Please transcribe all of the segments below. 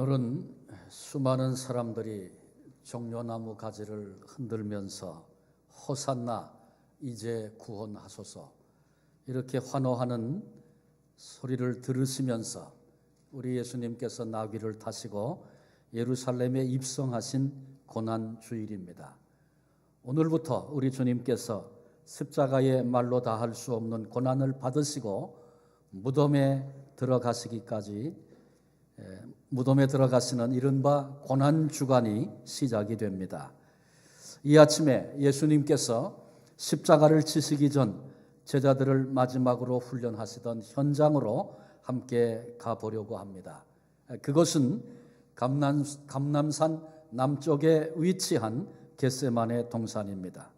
오늘은 수많은 사람들이 종려나무 가지를 흔들면서 호산나 이제 구원하소서 이렇게 환호하는 소리를 들으시면서 우리 예수님께서 나귀를 타시고 예루살렘에 입성하신 고난주일입니다. 오늘부터 우리 주님께서 십자가의 말로 다 할 수 없는 고난을 받으시고 무덤에 들어가시는 이른바 고난주간이 시작이 됩니다. 이 아침에 예수님께서 십자가를 지시기 전 제자들을 마지막으로 훈련하시던 현장으로 함께 가보려고 합니다. 그것은 감남산 남쪽에 위치한 겟세마네 동산입니다.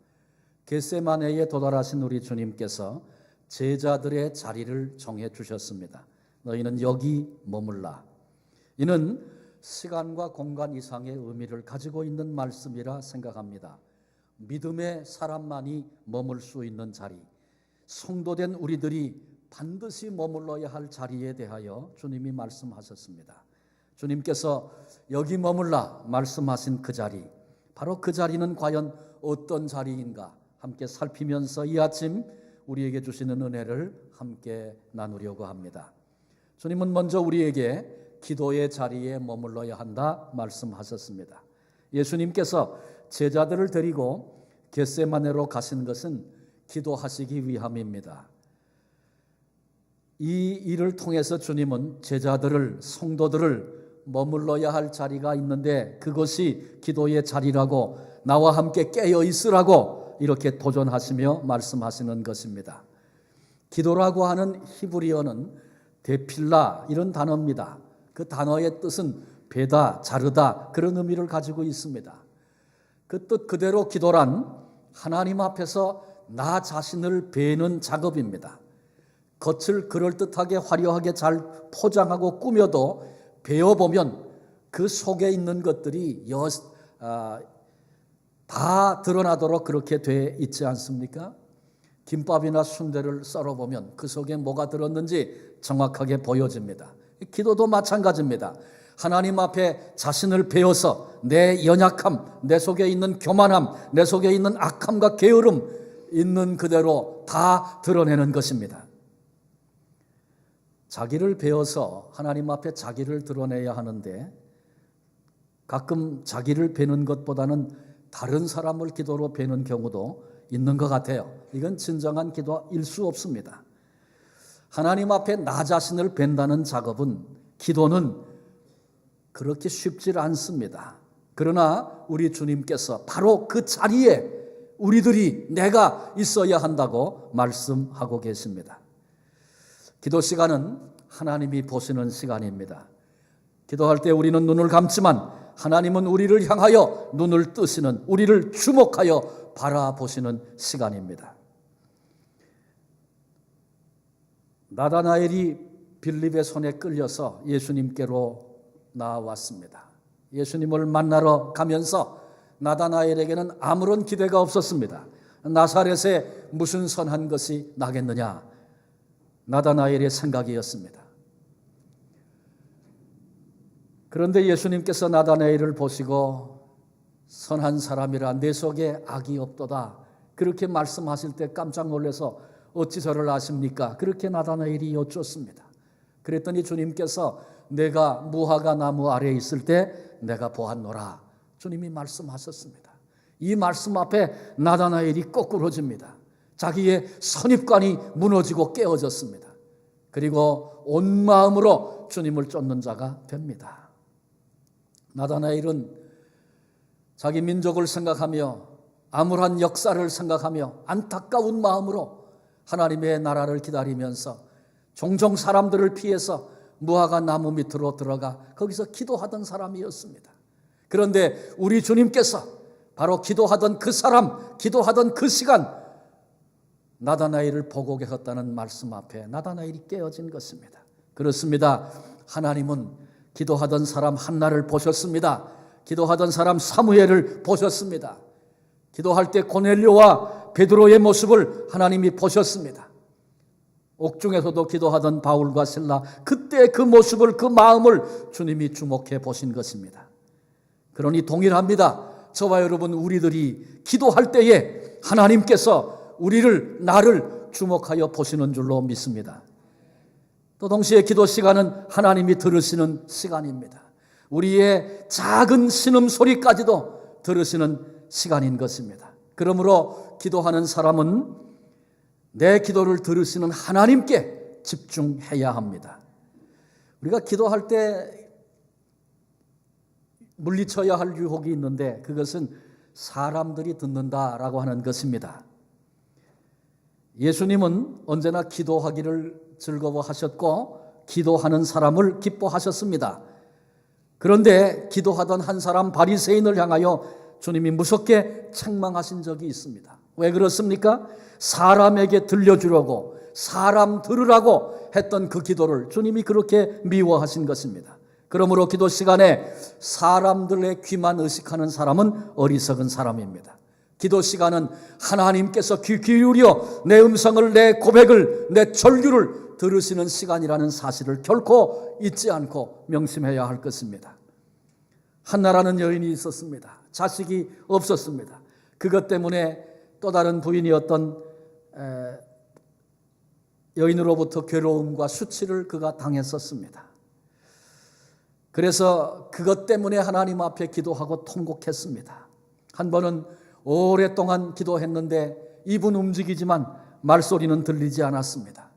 겟세마네에 도달하신 우리 주님께서 제자들의 자리를 정해 주셨습니다. 너희는 여기 머물라. 이는 시간과 공간 이상의 의미를 가지고 있는 말씀이라 생각합니다. 믿음의 사람만이 머물 수 있는 자리, 성도된 우리들이 반드시 머물러야 할 자리에 대하여 주님이 말씀하셨습니다. 주님께서 여기 머물라 말씀하신 그 자리, 바로 그 자리는 과연 어떤 자리인가 함께 살피면서 이 아침 우리에게 주시는 은혜를 함께 나누려고 합니다. 주님은 먼저 우리에게 기도의 자리에 머물러야 한다 말씀하셨습니다. 예수님께서 제자들을 데리고 겟세마네로 가신 것은 기도하시기 위함입니다. 이 일을 통해서 주님은 제자들을, 성도들을 머물러야 할 자리가 있는데 그것이 기도의 자리라고, 나와 함께 깨어 있으라고 이렇게 도전하시며 말씀하시는 것입니다. 기도라고 하는 히브리어는 데필라 이런 단어입니다. 그 단어의 뜻은 베다, 자르다 그런 의미를 가지고 있습니다. 그 뜻 그대로 기도란 하나님 앞에서 나 자신을 베는 작업입니다. 겉을 그럴듯하게 화려하게 잘 포장하고 꾸며도 베어보면 그 속에 있는 것들이 다 드러나도록 그렇게 돼 있지 않습니까? 김밥이나 순대를 썰어보면 그 속에 뭐가 들었는지 정확하게 보여집니다. 기도도 마찬가지입니다. 하나님 앞에 자신을 베어서 내 연약함, 내 속에 있는 교만함, 내 속에 있는 악함과 게으름 있는 그대로 다 드러내는 것입니다. 자기를 베어서 하나님 앞에 자기를 드러내야 하는데 가끔 자기를 베는 것보다는 다른 사람을 기도로 베는 경우도 있는 것 같아요. 이건 진정한 기도일 수 없습니다. 하나님 앞에 나 자신을 벤다는 작업은, 기도는 그렇게 쉽지 않습니다. 그러나 우리 주님께서 바로 그 자리에 우리들이 내가 있어야 한다고 말씀하고 계십니다. 기도 시간은 하나님이 보시는 시간입니다. 기도할 때 우리는 눈을 감지만 하나님은 우리를 향하여 눈을 뜨시는, 우리를 주목하여 바라보시는 시간입니다. 나다나엘이 빌립의 손에 끌려서 예수님께로 나왔습니다. 예수님을 만나러 가면서 나다나엘에게는 아무런 기대가 없었습니다. 나사렛에 무슨 선한 것이 나겠느냐, 나다나엘의 생각이었습니다. 그런데 예수님께서 나다나엘을 보시고 선한 사람이라 내 속에 악이 없도다 그렇게 말씀하실 때 깜짝 놀라서 어찌 저를 아십니까? 그렇게 나다나엘이 여쭙습니다. 그랬더니 주님께서 내가 무화과 나무 아래에 있을 때 내가 보았노라 주님이 말씀하셨습니다. 이 말씀 앞에 나다나엘이 거꾸로집니다. 자기의 선입관이 무너지고 깨어졌습니다. 그리고 온 마음으로 주님을 쫓는 자가 됩니다. 나다나엘은 자기 민족을 생각하며 암울한 역사를 생각하며 안타까운 마음으로 하나님의 나라를 기다리면서 종종 사람들을 피해서 무화과 나무 밑으로 들어가 거기서 기도하던 사람이었습니다. 그런데 우리 주님께서 바로 기도하던 그 사람, 기도하던 그 시간 나다나엘을 보고 계셨다는 말씀 앞에 나다나엘이 깨어진 것입니다. 그렇습니다. 하나님은 기도하던 사람 한나를 보셨습니다. 기도하던 사람 사무엘을 보셨습니다. 기도할 때 고넬료와 베드로의 모습을 하나님이 보셨습니다. 옥중에서도 기도하던 바울과 실라, 그때 그 모습을, 그 마음을 주님이 주목해 보신 것입니다. 그러니 동일합니다. 저와 여러분, 우리들이 기도할 때에 하나님께서 나를 주목하여 보시는 줄로 믿습니다. 또 동시에 기도 시간은 하나님이 들으시는 시간입니다. 우리의 작은 신음소리까지도 들으시는 시간인 것입니다. 그러므로 기도하는 사람은 내 기도를 들으시는 하나님께 집중해야 합니다. 우리가 기도할 때 물리쳐야 할 유혹이 있는데, 그것은 사람들이 듣는다라고 하는 것입니다. 예수님은 언제나 기도하기를 즐거워하셨고 기도하는 사람을 기뻐하셨습니다. 그런데 기도하던 한 사람 바리새인을 향하여 주님이 무섭게 책망하신 적이 있습니다. 왜 그렇습니까? 사람에게 들려주려고, 사람 들으라고 했던 그 기도를 주님이 그렇게 미워하신 것입니다. 그러므로 기도 시간에 사람들의 귀만 의식하는 사람은 어리석은 사람입니다. 기도 시간은 하나님께서 귀 기울여 내 음성을, 내 고백을, 내 절규를 들으시는 시간이라는 사실을 결코 잊지 않고 명심해야 할 것입니다. 한나라는 여인이 있었습니다. 자식이 없었습니다. 그것 때문에 또 다른 부인이었던 여인으로부터 괴로움과 수치를 그가 당했었습니다. 그래서 그것 때문에 하나님 앞에 기도하고 통곡했습니다. 한 번은 오랫동안 기도했는데 입은 움직이지만 말소리는 들리지 않았습니다.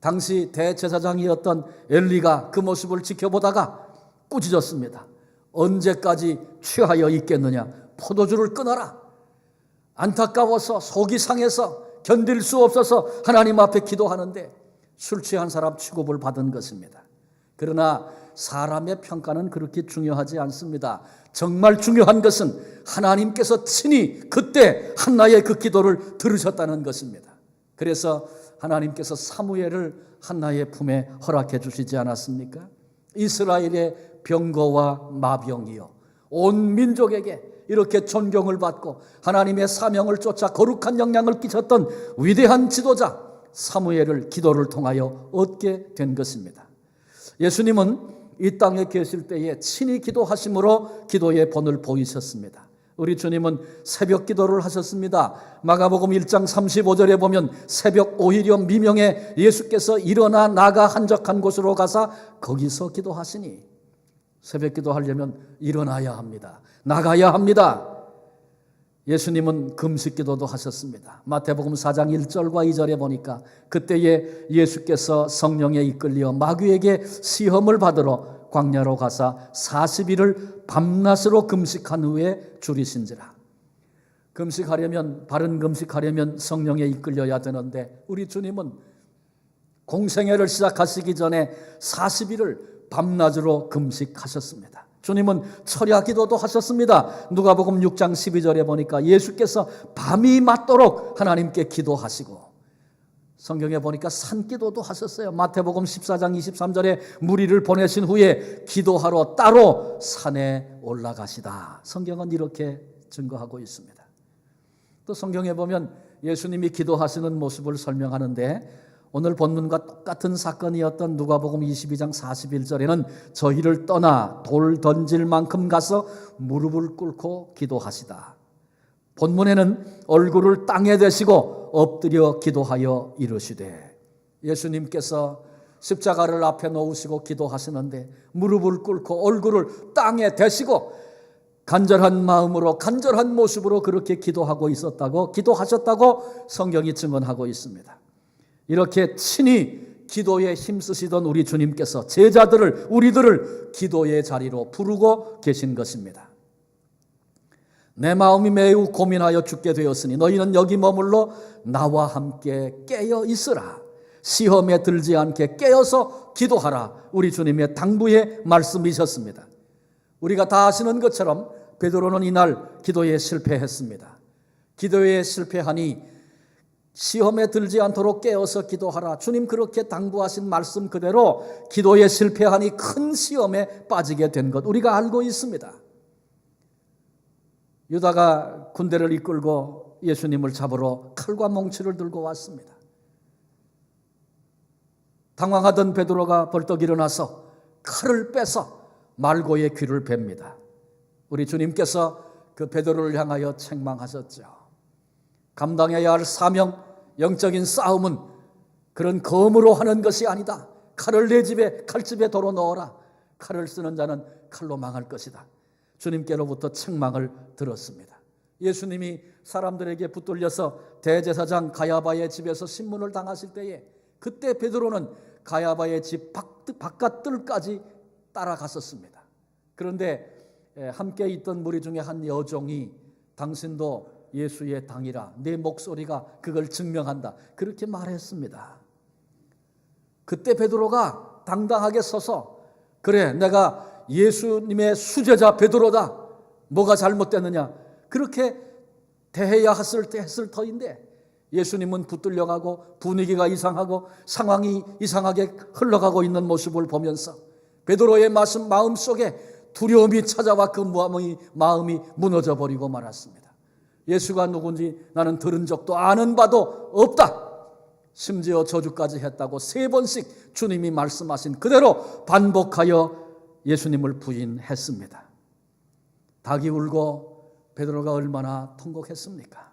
당시 대제사장이었던 엘리가 그 모습을 지켜보다가 꾸짖었습니다. 언제까지 취하여 있겠느냐? 포도주를 끊어라. 안타까워서 속이 상해서 견딜 수 없어서 하나님 앞에 기도하는데 술 취한 사람 취급을 받은 것입니다. 그러나 사람의 평가는 그렇게 중요하지 않습니다. 정말 중요한 것은 하나님께서 친히 그때 한나의 그 기도를 들으셨다는 것입니다. 그래서 하나님께서 사무엘을 한나의 품에 허락해 주시지 않았습니까? 이스라엘의 병거와 마병이요, 온 민족에게 이렇게 존경을 받고 하나님의 사명을 쫓아 거룩한 영향을 끼쳤던 위대한 지도자 사무엘을 기도를 통하여 얻게 된 것입니다. 예수님은 이 땅에 계실 때에 친히 기도하심으로 기도의 본을 보이셨습니다. 우리 주님은 새벽 기도를 하셨습니다. 마가복음 1장 35절에 보면 새벽 5일여 미명에 예수께서 일어나 나가 한적한 곳으로 가사 거기서 기도하시니, 새벽 기도하려면 일어나야 합니다. 나가야 합니다. 예수님은 금식 기도도 하셨습니다. 마태복음 4장 1절과 2절에 보니까 그때에 예수께서 성령에 이끌려 마귀에게 시험을 받으러 광야로 가사 40일을 밤낮으로 금식한 후에 줄이신지라. 금식하려면, 바른 금식하려면 성령에 이끌려야 되는데 우리 주님은 공생애를 시작하시기 전에 40일을 밤낮으로 금식하셨습니다. 주님은 철야 기도도 하셨습니다. 누가복음 6장 12절에 보니까 예수께서 밤이 맞도록 하나님께 기도하시고, 성경에 보니까 산기도도 하셨어요. 마태복음 14장 23절에 무리를 보내신 후에 기도하러 따로 산에 올라가시다. 성경은 이렇게 증거하고 있습니다. 또 성경에 보면 예수님이 기도하시는 모습을 설명하는데, 오늘 본문과 똑같은 사건이었던 누가복음 22장 41절에는 저희를 떠나 돌 던질 만큼 가서 무릎을 꿇고 기도하시다. 본문에는 얼굴을 땅에 대시고 엎드려 기도하여 이르시되, 예수님께서 십자가를 앞에 놓으시고 기도하시는데 무릎을 꿇고 얼굴을 땅에 대시고 간절한 마음으로, 간절한 모습으로 그렇게 기도하셨다고 성경이 증언하고 있습니다. 이렇게 친히 기도에 힘쓰시던 우리 주님께서 제자들을, 우리들을 기도의 자리로 부르고 계신 것입니다. 내 마음이 매우 고민하여 죽게 되었으니 너희는 여기 머물러 나와 함께 깨어 있으라. 시험에 들지 않게 깨어서 기도하라. 우리 주님의 당부의 말씀이셨습니다. 우리가 다 아시는 것처럼 베드로는 이날 기도에 실패했습니다. 기도에 실패하니 시험에 들지 않도록 깨어서 기도하라. 주님 그렇게 당부하신 말씀 그대로 기도에 실패하니 큰 시험에 빠지게 된 것 우리가 알고 있습니다. 유다가 군대를 이끌고 예수님을 잡으러 칼과 몽치를 들고 왔습니다. 당황하던 베드로가 벌떡 일어나서 칼을 빼서 말고의 귀를 뱁니다. 우리 주님께서 그 베드로를 향하여 책망하셨죠. 감당해야 할 사명, 영적인 싸움은 그런 검으로 하는 것이 아니다. 칼을 내 집에 칼집에 도로 넣어라. 칼을 쓰는 자는 칼로 망할 것이다. 주님께로부터 책망을 들었습니다. 예수님이 사람들에게 붙들려서 대제사장 가야바의 집에서 신문을 당하실 때에 그때 베드로는 가야바의 집 바깥 뜰까지 따라갔었습니다. 그런데 함께 있던 무리 중에 한 여종이 당신도 예수의 당이라, 내 목소리가 그걸 증명한다, 그렇게 말했습니다. 그때 베드로가 당당하게 서서 그래, 내가 예수님의 수제자 베드로다, 뭐가 잘못됐느냐, 그렇게 대해야 했을 터인데 예수님은 붙들려가고 분위기가 이상하고 상황이 이상하게 흘러가고 있는 모습을 보면서 베드로의 마음속에 두려움이 찾아와 그 마음이 무너져 버리고 말았습니다. 예수가 누군지 나는 들은 적도 아는 바도 없다. 심지어 저주까지 했다고 3번씩 주님이 말씀하신 그대로 반복하여 예수님을 부인했습니다. 닭이 울고 베드로가 얼마나 통곡했습니까?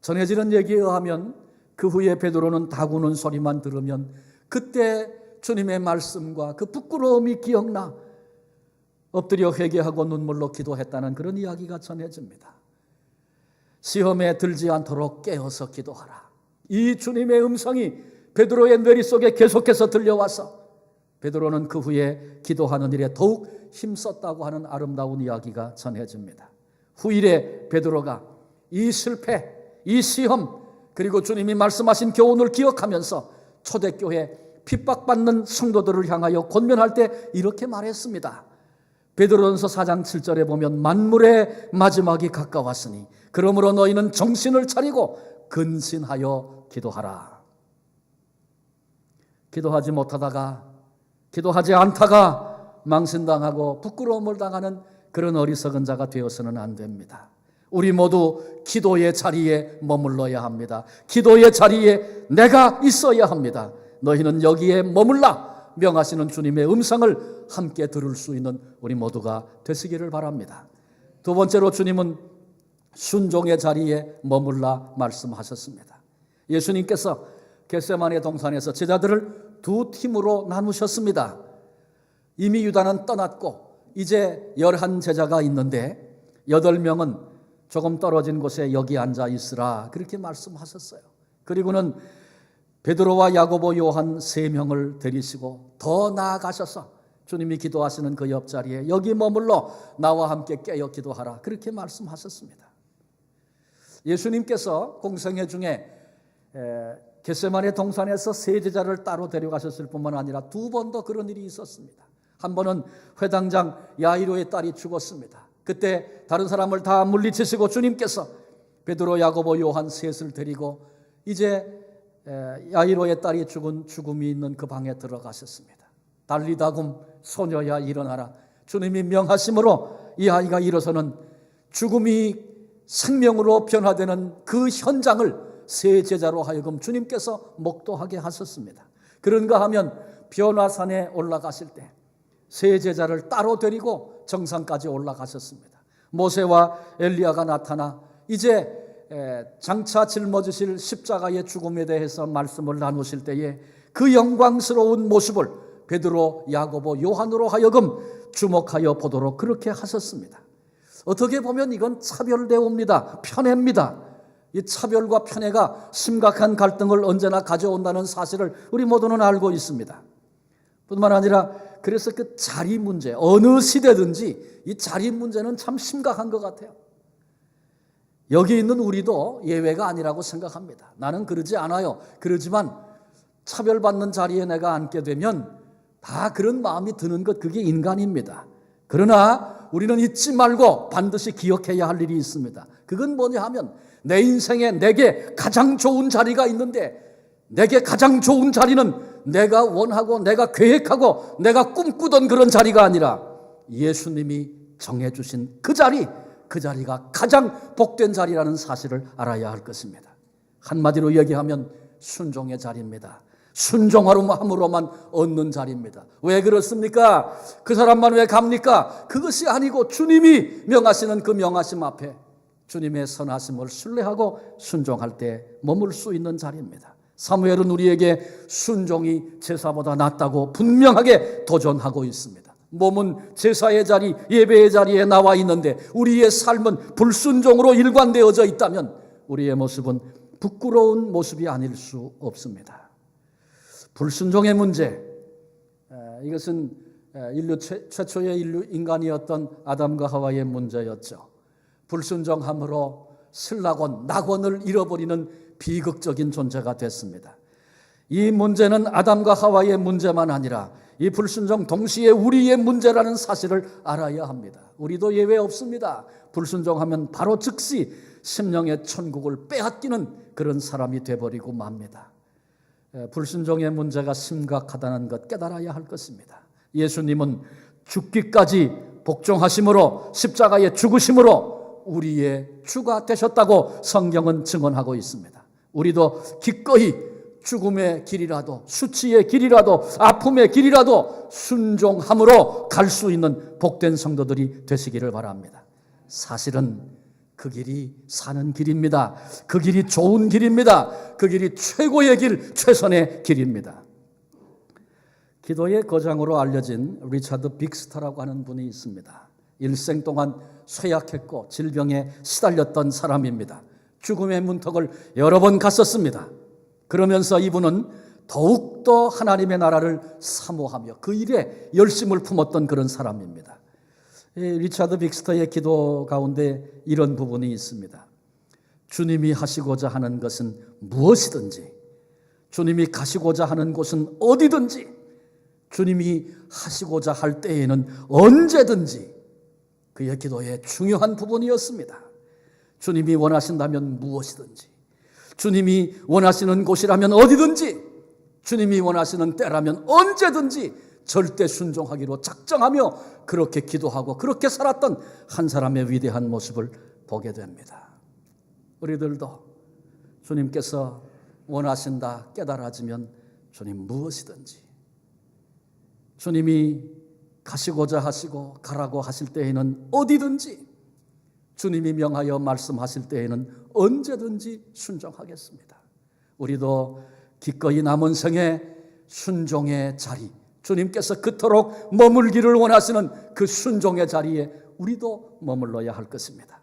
전해지는 얘기에 의하면 그 후에 베드로는 닭 우는 소리만 들으면 그때 주님의 말씀과 그 부끄러움이 기억나 엎드려 회개하고 눈물로 기도했다는 그런 이야기가 전해집니다. 시험에 들지 않도록 깨어서 기도하라. 이 주님의 음성이 베드로의 머릿속에 계속해서 들려와서 베드로는 그 후에 기도하는 일에 더욱 힘썼다고 하는 아름다운 이야기가 전해집니다. 후일에 베드로가 이 실패, 이 시험, 그리고 주님이 말씀하신 교훈을 기억하면서 초대교회 핍박받는 성도들을 향하여 권면할 때 이렇게 말했습니다. 베드로전서 4장 7절에 보면 만물의 마지막이 가까웠으니 그러므로 너희는 정신을 차리고 근신하여 기도하라. 기도하지 못하다가, 기도하지 않다가 망신당하고 부끄러움을 당하는 그런 어리석은 자가 되어서는 안 됩니다. 우리 모두 기도의 자리에 머물러야 합니다. 기도의 자리에 내가 있어야 합니다. 너희는 여기에 머물라 명하시는 주님의 음성을 함께 들을 수 있는 우리 모두가 되시기를 바랍니다. 두 번째로 주님은 순종의 자리에 머물라 말씀하셨습니다. 예수님께서 겟세마네 동산에서 제자들을 2팀으로 나누셨습니다. 이미 유다는 떠났고 이제 11제자가 있는데 8명은 조금 떨어진 곳에 여기 앉아 있으라 그렇게 말씀하셨어요. 그리고는 베드로와 야고보 요한 3명을 데리시고 더 나아가셔서 주님이 기도하시는 그 옆자리에 여기 머물러 나와 함께 깨어 기도하라 그렇게 말씀하셨습니다. 예수님께서 공생애 중에 겟세마네 동산에서 3제자를 따로 데려가셨을 뿐만 아니라 2번 더 그런 일이 있었습니다. 한 번은 회당장 야이로의 딸이 죽었습니다. 그때 다른 사람을 다 물리치시고 주님께서 베드로, 야고보, 요한 셋을 데리고 이제 야이로의 딸이 죽은 죽음이 있는 그 방에 들어가셨습니다. 달리다굼 소녀야 일어나라. 주님이 명하심으로 이 아이가 일어서는 죽음이 생명으로 변화되는 그 현장을 세 제자로 하여금 주님께서 목도하게 하셨습니다. 그런가 하면 변화산에 올라가실 때 세 제자를 따로 데리고 정상까지 올라가셨습니다. 모세와 엘리야가 나타나 이제 장차 짊어지실 십자가의 죽음에 대해서 말씀을 나누실 때에 그 영광스러운 모습을 베드로, 야고보, 요한으로 하여금 주목하여 보도록 그렇게 하셨습니다. 어떻게 보면 이건 차별대우입니다. 편애입니다. 이 차별과 편애가 심각한 갈등을 언제나 가져온다는 사실을 우리 모두는 알고 있습니다. 뿐만 아니라 그래서 그 자리 문제, 어느 시대든지 이 자리 문제는 참 심각한 것 같아요. 여기 있는 우리도 예외가 아니라고 생각합니다. 나는 그러지 않아요. 그러지만 차별받는 자리에 내가 앉게 되면 다 그런 마음이 드는 것, 그게 인간입니다. 그러나 우리는 잊지 말고 반드시 기억해야 할 일이 있습니다. 그건 뭐냐 하면 내 인생에 내게 가장 좋은 자리가 있는데 내게 가장 좋은 자리는 내가 원하고 내가 계획하고 내가 꿈꾸던 그런 자리가 아니라 예수님이 정해주신 그 자리가 가장 복된 자리라는 사실을 알아야 할 것입니다. 한마디로 얘기하면 순종의 자리입니다. 순종함으로만 얻는 자리입니다. 왜 그렇습니까? 그 사람만 왜 갑니까? 그것이 아니고 주님이 명하시는 그 명하심 앞에 주님의 선하심을 신뢰하고 순종할 때 머물 수 있는 자리입니다. 사무엘은 우리에게 순종이 제사보다 낫다고 분명하게 도전하고 있습니다. 몸은 제사의 자리, 예배의 자리에 나와 있는데 우리의 삶은 불순종으로 일관되어져 있다면 우리의 모습은 부끄러운 모습이 아닐 수 없습니다. 불순종의 문제, 이것은 최초의 인간이었던 아담과 하와의 문제였죠. 불순종함으로 슬라곤, 낙원을 잃어버리는 비극적인 존재가 됐습니다. 이 문제는 아담과 하와의 문제만 아니라 이 불순종 동시에 우리의 문제라는 사실을 알아야 합니다. 우리도 예외 없습니다. 불순종하면 바로 즉시 심령의 천국을 빼앗기는 그런 사람이 되어버리고 맙니다. 불순종의 문제가 심각하다는 것 깨달아야 할 것입니다. 예수님은 죽기까지 복종하심으로 십자가에 죽으심으로 우리의 주가 되셨다고 성경은 증언하고 있습니다. 우리도 기꺼이 죽음의 길이라도 수치의 길이라도 아픔의 길이라도 순종함으로 갈 수 있는 복된 성도들이 되시기를 바랍니다. 사실은 그 길이 사는 길입니다. 그 길이 좋은 길입니다. 그 길이 최고의 길, 최선의 길입니다. 기도의 거장으로 알려진 리차드 빅스터라고 하는 분이 있습니다. 일생 동안 쇠약했고 질병에 시달렸던 사람입니다. 죽음의 문턱을 여러 번 갔었습니다. 그러면서 이분은 더욱더 하나님의 나라를 사모하며 그 일에 열심을 품었던 그런 사람입니다. 리차드 빅스터의 기도 가운데 이런 부분이 있습니다. 주님이 하시고자 하는 것은 무엇이든지, 주님이 가시고자 하는 곳은 어디든지, 주님이 하시고자 할 때에는 언제든지 그의 기도의 중요한 부분이었습니다. 주님이 원하신다면 무엇이든지, 주님이 원하시는 곳이라면 어디든지, 주님이 원하시는 때라면 언제든지 절대 순종하기로 작정하며 그렇게 기도하고 그렇게 살았던 한 사람의 위대한 모습을 보게 됩니다. 우리들도 주님께서 원하신다 깨달아지면 주님 무엇이든지, 주님이 가시고자 하시고 가라고 하실 때에는 어디든지, 주님이 명하여 말씀하실 때에는 언제든지 순종하겠습니다. 우리도 기꺼이 남은 생에 순종의 자리, 주님께서 그토록 머물기를 원하시는 그 순종의 자리에 우리도 머물러야 할 것입니다.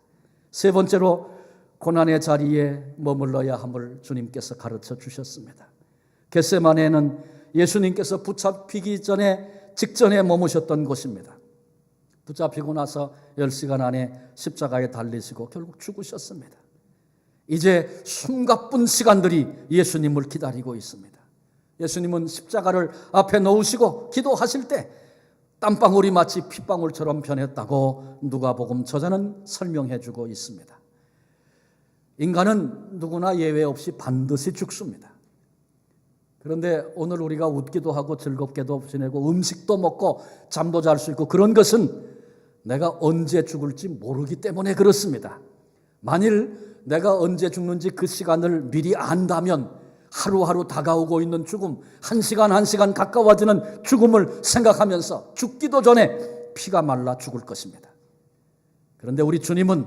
세 번째로 고난의 자리에 머물러야 함을 주님께서 가르쳐 주셨습니다. 겟세마네는 예수님께서 붙잡히기 직전에 머무셨던 곳입니다. 붙잡히고 나서 10시간 안에 십자가에 달리시고 결국 죽으셨습니다. 이제 숨가쁜 시간들이 예수님을 기다리고 있습니다. 예수님은 십자가를 앞에 놓으시고 기도하실 때 땀방울이 마치 핏방울처럼 변했다고 누가복음 저자는 설명해 주고 있습니다. 인간은 누구나 예외 없이 반드시 죽습니다. 그런데 오늘 우리가 웃기도 하고 즐겁게도 지내고 음식도 먹고 잠도 잘 수 있고 그런 것은 내가 언제 죽을지 모르기 때문에 그렇습니다. 만일 내가 언제 죽는지 그 시간을 미리 안다면 하루하루 다가오고 있는 죽음, 한 시간 한 시간 가까워지는 죽음을 생각하면서 죽기도 전에 피가 말라 죽을 것입니다. 그런데 우리 주님은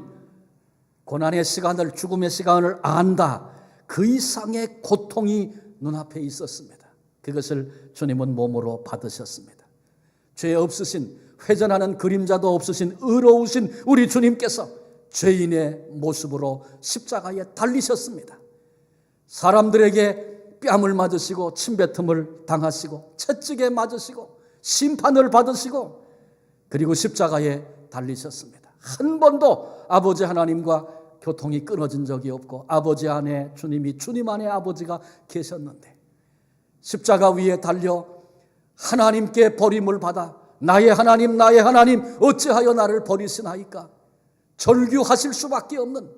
고난의 시간을, 죽음의 시간을 안다. 그 이상의 고통이 눈앞에 있었습니다. 그것을 주님은 몸으로 받으셨습니다. 죄 없으신, 회전하는 그림자도 없으신 의로우신 우리 주님께서 죄인의 모습으로 십자가에 달리셨습니다. 사람들에게 뺨을 맞으시고 침뱉음을 당하시고 채찍에 맞으시고 심판을 받으시고 그리고 십자가에 달리셨습니다. 한 번도 아버지 하나님과 교통이 끊어진 적이 없고 아버지 안에 주님이, 주님 안에 아버지가 계셨는데 십자가 위에 달려 하나님께 버림을 받아 나의 하나님 나의 하나님 어찌하여 나를 버리시나이까 절규하실 수밖에 없는,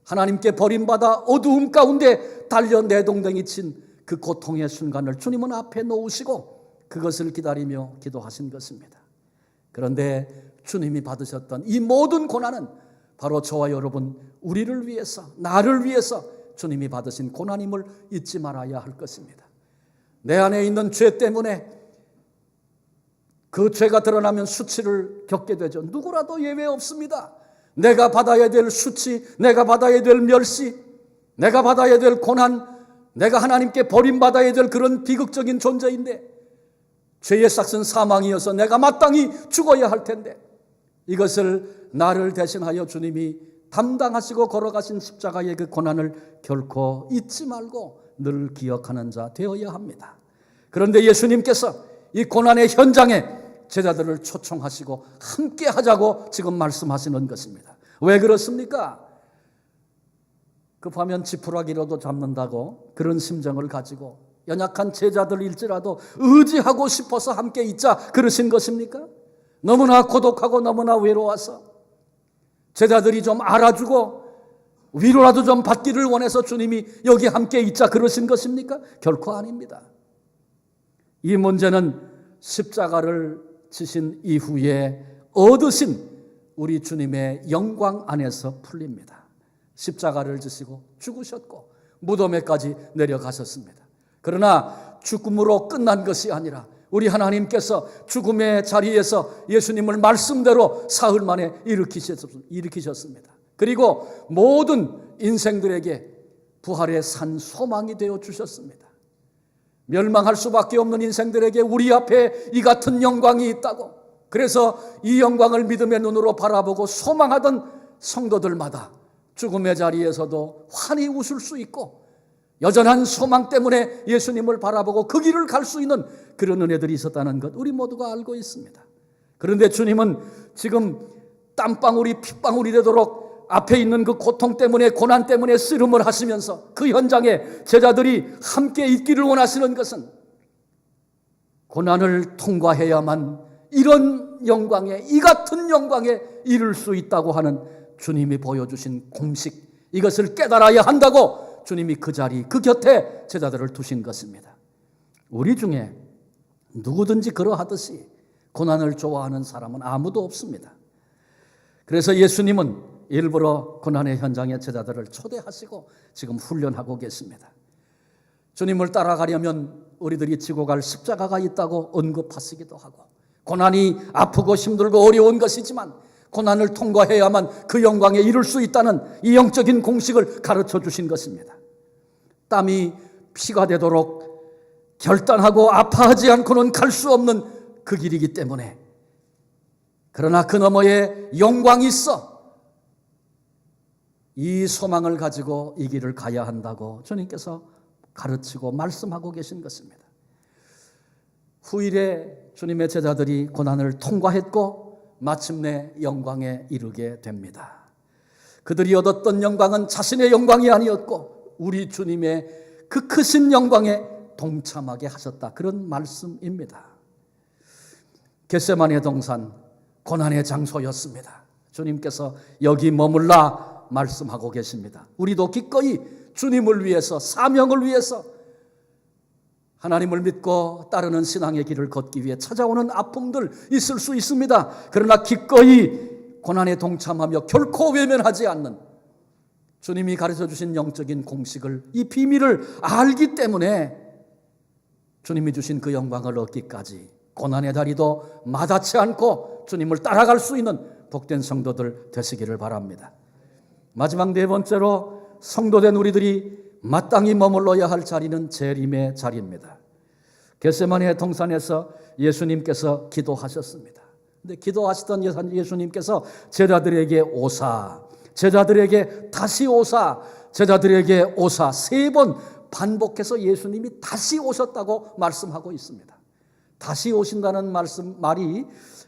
하나님께 버림받아 어두움 가운데 달려 내동댕이 친 그 고통의 순간을 주님은 앞에 놓으시고 그것을 기다리며 기도하신 것입니다. 그런데 주님이 받으셨던 이 모든 고난은 바로 저와 여러분, 우리를 위해서, 나를 위해서 주님이 받으신 고난임을 잊지 말아야 할 것입니다. 내 안에 있는 죄 때문에 그 죄가 드러나면 수치를 겪게 되죠. 누구라도 예외 없습니다. 내가 받아야 될 수치, 내가 받아야 될 멸시, 내가 받아야 될 고난, 내가 하나님께 버림받아야 될 그런 비극적인 존재인데 죄의 삭은 사망이어서 내가 마땅히 죽어야 할 텐데 이것을 나를 대신하여 주님이 담당하시고 걸어가신 십자가의 그 고난을 결코 잊지 말고 늘 기억하는 자 되어야 합니다. 그런데 예수님께서 이 고난의 현장에 제자들을 초청하시고 함께 하자고 지금 말씀하시는 것입니다. 왜 그렇습니까? 급하면 지푸라기로도 잡는다고 그런 심정을 가지고 연약한 제자들일지라도 의지하고 싶어서 함께 있자 그러신 것입니까? 너무나 고독하고 너무나 외로워서 제자들이 좀 알아주고 위로라도 좀 받기를 원해서 주님이 여기 함께 있자 그러신 것입니까? 결코 아닙니다. 이 문제는 십자가를 지신 이후에 얻으신 우리 주님의 영광 안에서 풀립니다. 십자가를 지시고 죽으셨고 무덤에까지 내려가셨습니다. 그러나 죽음으로 끝난 것이 아니라 우리 하나님께서 죽음의 자리에서 예수님을 말씀대로 사흘 만에 일으키셨습니다. 그리고 모든 인생들에게 부활의 산 소망이 되어 주셨습니다. 멸망할 수밖에 없는 인생들에게 우리 앞에 이 같은 영광이 있다고, 그래서 이 영광을 믿음의 눈으로 바라보고 소망하던 성도들마다 죽음의 자리에서도 환히 웃을 수 있고 여전한 소망 때문에 예수님을 바라보고 그 길을 갈 수 있는 그런 은혜들이 있었다는 것 우리 모두가 알고 있습니다. 그런데 주님은 지금 땀방울이 핏방울이 되도록 앞에 있는 그 고통 때문에 고난 때문에 씨름을 하시면서 그 현장에 제자들이 함께 있기를 원하시는 것은 고난을 통과해야만 이런 영광에, 이 같은 영광에 이를 수 있다고 하는 주님이 보여주신 공식, 이것을 깨달아야 한다고 주님이 그 자리, 그 곁에 제자들을 두신 것입니다. 우리 중에 누구든지 그러하듯이 고난을 좋아하는 사람은 아무도 없습니다. 그래서 예수님은 일부러 고난의 현장에 제자들을 초대하시고 지금 훈련하고 계십니다. 주님을 따라가려면 우리들이 지고 갈 십자가가 있다고 언급하시기도 하고, 고난이 아프고 힘들고 어려운 것이지만 고난을 통과해야만 그 영광에 이룰 수 있다는 이 영적인 공식을 가르쳐 주신 것입니다. 땀이 피가 되도록 결단하고 아파하지 않고는 갈 수 없는 그 길이기 때문에, 그러나 그 너머에 영광이 있어 이 소망을 가지고 이 길을 가야 한다고 주님께서 가르치고 말씀하고 계신 것입니다. 후일에 주님의 제자들이 고난을 통과했고 마침내 영광에 이르게 됩니다. 그들이 얻었던 영광은 자신의 영광이 아니었고 우리 주님의 그 크신 영광에 동참하게 하셨다, 그런 말씀입니다. 겟세마네 동산 고난의 장소였습니다. 주님께서 여기 머물라 말씀하고 계십니다. 우리도 기꺼이 주님을 위해서, 사명을 위해서 하나님을 믿고 따르는 신앙의 길을 걷기 위해 찾아오는 아픔들 있을 수 있습니다. 그러나 기꺼이 고난에 동참하며 결코 외면하지 않는 주님이 가르쳐 주신 영적인 공식을, 이 비밀을 알기 때문에 주님이 주신 그 영광을 얻기까지 고난의 다리도 마다치 않고 주님을 따라갈 수 있는 복된 성도들 되시기를 바랍니다. 마지막 네 번째로 성도된 우리들이 마땅히 머물러야 할 자리는 재림의 자리입니다. 겟세마네 동산에서 예수님께서 기도하셨습니다. 근데 기도하시던 예수님께서 제자들에게 오사, 제자들에게 다시 오사, 제자들에게 오사 세 번 반복해서 예수님이 다시 오셨다고 말씀하고 있습니다. 다시 오신다는 말이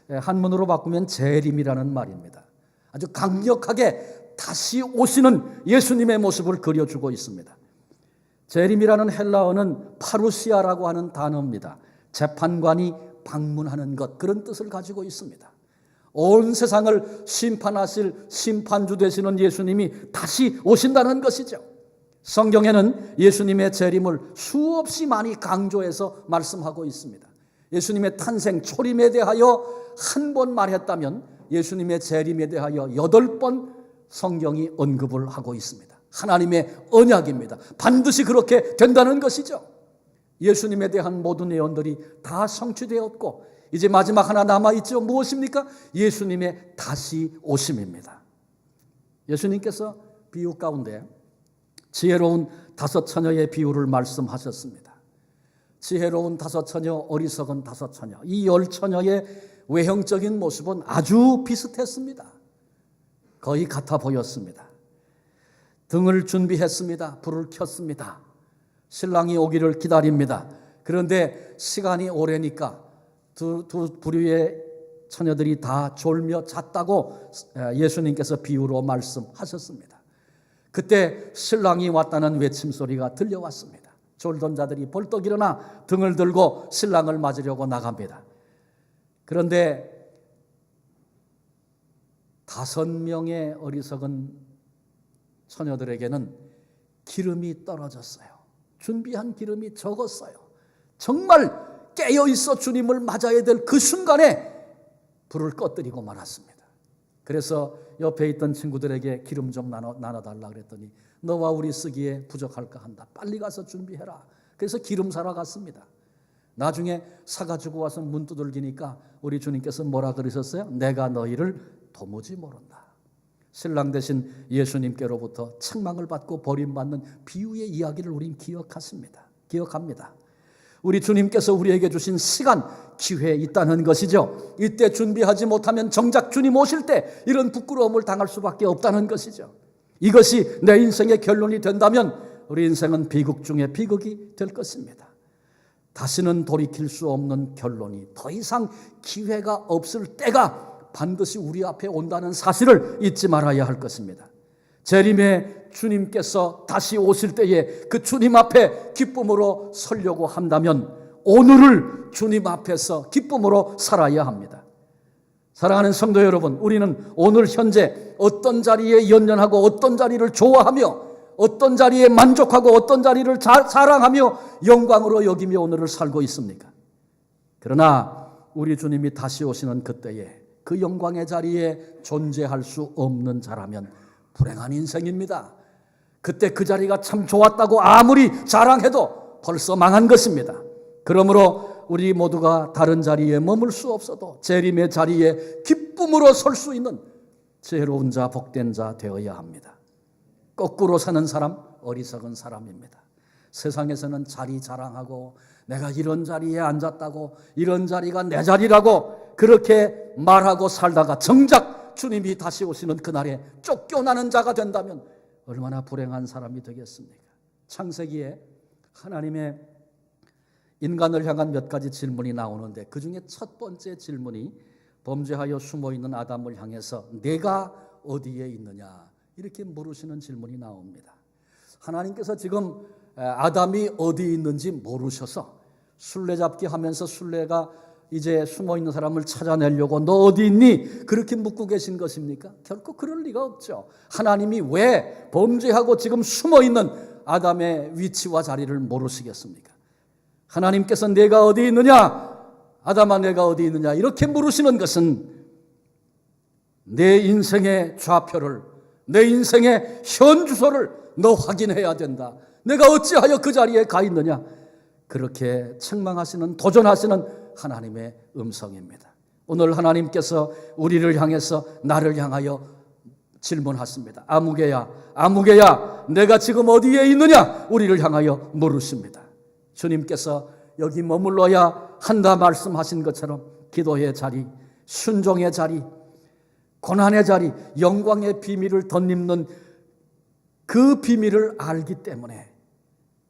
한문으로 바꾸면 재림이라는 말입니다. 아주 강력하게 다시 오시는 예수님의 모습을 그려주고 있습니다. 재림이라는 헬라어는 파루시아라고 하는 단어입니다. 재판관이 방문하는 것, 그런 뜻을 가지고 있습니다. 온 세상을 심판하실 심판주 되시는 예수님이 다시 오신다는 것이죠. 성경에는 예수님의 재림을 수없이 많이 강조해서 말씀하고 있습니다. 예수님의 탄생, 초림에 대하여 한 번 말했다면 예수님의 재림에 대하여 8번 성경이 언급을 하고 있습니다. 하나님의 언약입니다. 반드시 그렇게 된다는 것이죠. 예수님에 대한 모든 예언들이 다 성취되었고 이제 마지막 하나 남아있죠. 무엇입니까? 예수님의 다시 오심입니다. 예수님께서 비유 가운데 지혜로운 5 처녀의 비유를 말씀하셨습니다. 지혜로운 5 처녀, 어리석은 5 처녀. 이 10 처녀의 외형적인 모습은 아주 비슷했습니다. 거의 같아 보였습니다. 등을 준비했습니다. 불을 켰습니다. 신랑이 오기를 기다립니다. 그런데 시간이 오래니까 두 부류의 처녀들이 다 졸며 잤다고 예수님께서 비유로 말씀하셨습니다. 그때 신랑이 왔다는 외침소리가 들려왔습니다. 졸던 자들이 벌떡 일어나 등을 들고 신랑을 맞으려고 나갑니다. 그런데 5명의 어리석은 처녀들에게는 기름이 떨어졌어요. 준비한 기름이 적었어요. 정말 깨어있어 주님을 맞아야 될 그 순간에 불을 꺼뜨리고 말았습니다. 그래서 옆에 있던 친구들에게 기름 좀 나눠달라 그랬더니 너와 우리 쓰기에 부족할까 한다. 빨리 가서 준비해라. 그래서 기름 사러 갔습니다. 나중에 사가지고 와서 문 두들기니까 우리 주님께서 뭐라 그러셨어요? 내가 너희를 도무지 모른다. 신랑 대신 예수님께로부터 책망을 받고 버림받는 비유의 이야기를 우린 기억합니다. 우리 주님께서 우리에게 주신 시간, 기회 있다는 것이죠. 이때 준비하지 못하면 정작 주님 오실 때 이런 부끄러움을 당할 수밖에 없다는 것이죠. 이것이 내 인생의 결론이 된다면 우리 인생은 비극 중에 비극이 될 것입니다. 다시는 돌이킬 수 없는 결론이, 더 이상 기회가 없을 때가 반드시 우리 앞에 온다는 사실을 잊지 말아야 할 것입니다. 재림의 주님께서 다시 오실 때에 그 주님 앞에 기쁨으로 서려고 한다면 오늘을 주님 앞에서 기쁨으로 살아야 합니다. 사랑하는 성도 여러분, 우리는 오늘 현재 어떤 자리에 연연하고 어떤 자리를 좋아하며 어떤 자리에 만족하고 어떤 자리를 사랑하며 영광으로 여기며 오늘을 살고 있습니까? 그러나 우리 주님이 다시 오시는 그때에 그 영광의 자리에 존재할 수 없는 자라면 불행한 인생입니다. 그때 그 자리가 참 좋았다고 아무리 자랑해도 벌써 망한 것입니다. 그러므로 우리 모두가 다른 자리에 머물 수 없어도 재림의 자리에 기쁨으로 설 수 있는 지혜로운 자, 복된 자 되어야 합니다. 거꾸로 사는 사람, 어리석은 사람입니다. 세상에서는 자리 자랑하고 내가 이런 자리에 앉았다고, 이런 자리가 내 자리라고 그렇게 말하고 살다가 정작 주님이 다시 오시는 그날에 쫓겨나는 자가 된다면 얼마나 불행한 사람이 되겠습니까? 창세기에 하나님의 인간을 향한 몇 가지 질문이 나오는데 그 중에 첫 번째 질문이 범죄하여 숨어있는 아담을 향해서 내가 어디에 있느냐 이렇게 물으시는 질문이 나옵니다. 하나님께서 지금 아담이 어디 있는지 모르셔서 술래잡기 하면서 술래가 이제 숨어있는 사람을 찾아내려고 너 어디 있니? 그렇게 묻고 계신 것입니까? 결코 그럴 리가 없죠. 하나님이 왜 범죄하고 지금 숨어있는 아담의 위치와 자리를 모르시겠습니까? 하나님께서 내가 어디 있느냐? 아담아 내가 어디 있느냐? 이렇게 물으시는 것은 내 인생의 좌표를, 내 인생의 현 주소를 너 확인해야 된다. 내가 어찌하여 그 자리에 가 있느냐? 그렇게 책망하시는, 도전하시는 하나님의 음성입니다. 오늘 하나님께서 우리를 향해서 나를 향하여 질문하십니다. 아무개야, 아무개야, 내가 지금 어디에 있느냐? 우리를 향하여 물으십니다. 주님께서 여기 머물러야 한다 말씀하신 것처럼 기도의 자리, 순종의 자리, 고난의 자리, 영광의 비밀을 덧입는 그 비밀을 알기 때문에,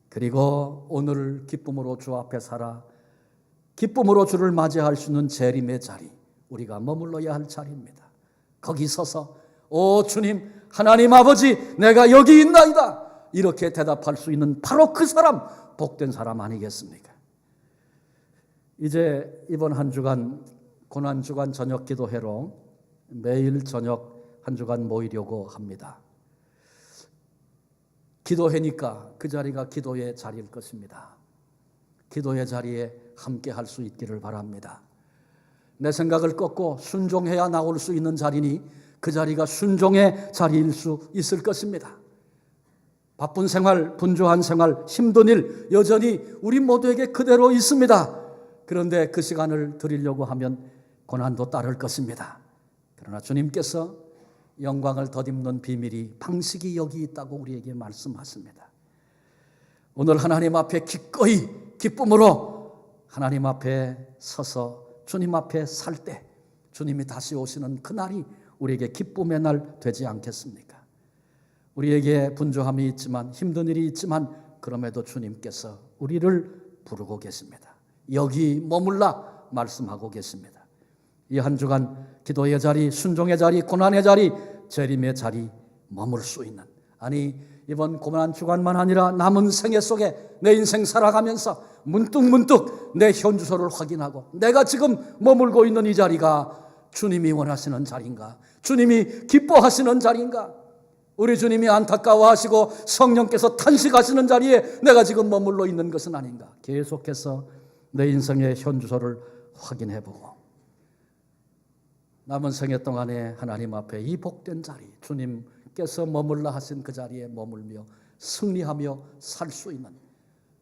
그리고 오늘을 기쁨으로 주 앞에 살아 기쁨으로 주를 맞이할 수 있는 재림의 자리, 우리가 머물러야 할 자리입니다. 거기 서서 오 주님, 하나님 아버지, 내가 여기 있나이다 이렇게 대답할 수 있는 바로 그 사람, 복된 사람 아니겠습니까? 이제 이번 한 주간 고난주간 저녁 기도회로 매일 저녁 한 주간 모이려고 합니다. 기도회니까 그 자리가 기도의 자리일 것입니다. 기도의 자리에 함께 할 수 있기를 바랍니다. 내 생각을 꺾고 순종해야 나올 수 있는 자리니 그 자리가 순종의 자리일 수 있을 것입니다. 바쁜 생활, 분주한 생활, 힘든 일 여전히 우리 모두에게 그대로 있습니다. 그런데 그 시간을 드리려고 하면 고난도 따를 것입니다. 그러나 주님께서 영광을 덧입는 비밀이, 방식이 여기 있다고 우리에게 말씀하십니다. 오늘 하나님 앞에 기꺼이 기쁨으로 하나님 앞에 서서 주님 앞에 살 때 주님이 다시 오시는 그날이 우리에게 기쁨의 날 되지 않겠습니까? 우리에게 분주함이 있지만, 힘든 일이 있지만, 그럼에도 주님께서 우리를 부르고 계십니다. 여기 머물라 말씀하고 계십니다. 이 한 주간 기도의 자리, 순종의 자리, 고난의 자리, 재림의 자리 머물 수 있는, 아니 이번 고난 주간만 아니라 남은 생애 속에 내 인생 살아가면서 문득문득 내 현주소를 확인하고, 내가 지금 머물고 있는 이 자리가 주님이 원하시는 자리인가? 주님이 기뻐하시는 자리인가? 우리 주님이 안타까워하시고 성령께서 탄식하시는 자리에 내가 지금 머물러 있는 것은 아닌가? 계속해서 내 인생의 현주소를 확인해보고, 남은 생애 동안에 하나님 앞에 이 복된 자리, 주님께서 머물라 하신 그 자리에 머물며 승리하며 살 수 있는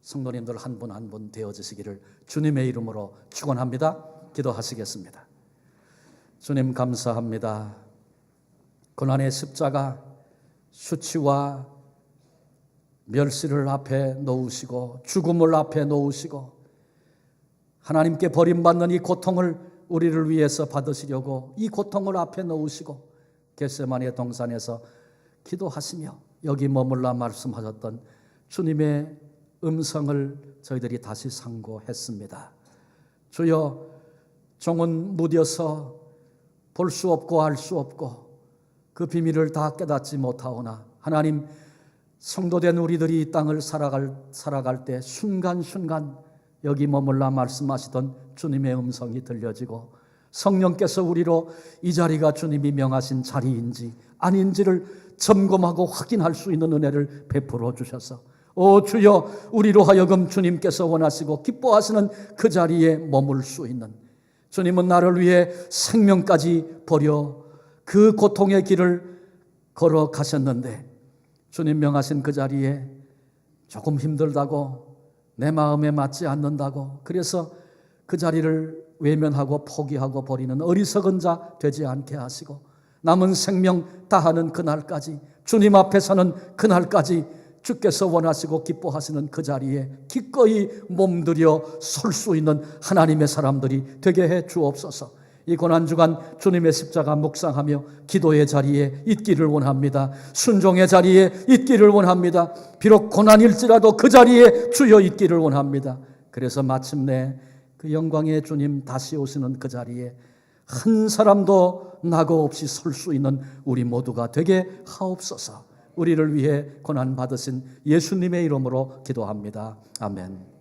성도님들 한 분 한 분 되어지시기를 주님의 이름으로 축원합니다. 기도하시겠습니다. 주님 감사합니다. 고난의 십자가, 수치와 멸시를 앞에 놓으시고 죽음을 앞에 놓으시고 하나님께 버림받는 이 고통을 우리를 위해서 받으시려고 이 고통을 앞에 놓으시고 겟세마네 동산에서 기도하시며 여기 머물라 말씀하셨던 주님의 음성을 저희들이 다시 상고했습니다. 주여, 종은 무뎌서 볼 수 없고 알 수 없고 그 비밀을 다 깨닫지 못하오나 하나님, 성도된 우리들이 이 땅을 살아갈 때 순간순간 여기 머물라 말씀하시던 주님의 음성이 들려지고 성령께서 우리로 이 자리가 주님이 명하신 자리인지 아닌지를 점검하고 확인할 수 있는 은혜를 베풀어 주셔서, 오 주여, 우리로 하여금 주님께서 원하시고 기뻐하시는 그 자리에 머물 수 있는, 주님은 나를 위해 생명까지 버려 그 고통의 길을 걸어가셨는데 주님 명하신 그 자리에 조금 힘들다고, 내 마음에 맞지 않는다고, 그래서 그 자리를 외면하고 포기하고 버리는 어리석은 자 되지 않게 하시고 남은 생명 다하는 그날까지, 주님 앞에 서는 그날까지 주께서 원하시고 기뻐하시는 그 자리에 기꺼이 몸들여 설 수 있는 하나님의 사람들이 되게 해 주옵소서. 이 고난주간 주님의 십자가 묵상하며 기도의 자리에 있기를 원합니다. 순종의 자리에 있기를 원합니다. 비록 고난일지라도 그 자리에 주여 있기를 원합니다. 그래서 마침내 그 영광의 주님 다시 오시는 그 자리에 한 사람도 낙오 없이 설 수 있는 우리 모두가 되게 하옵소서. 우리를 위해 고난 받으신 예수님의 이름으로 기도합니다. 아멘.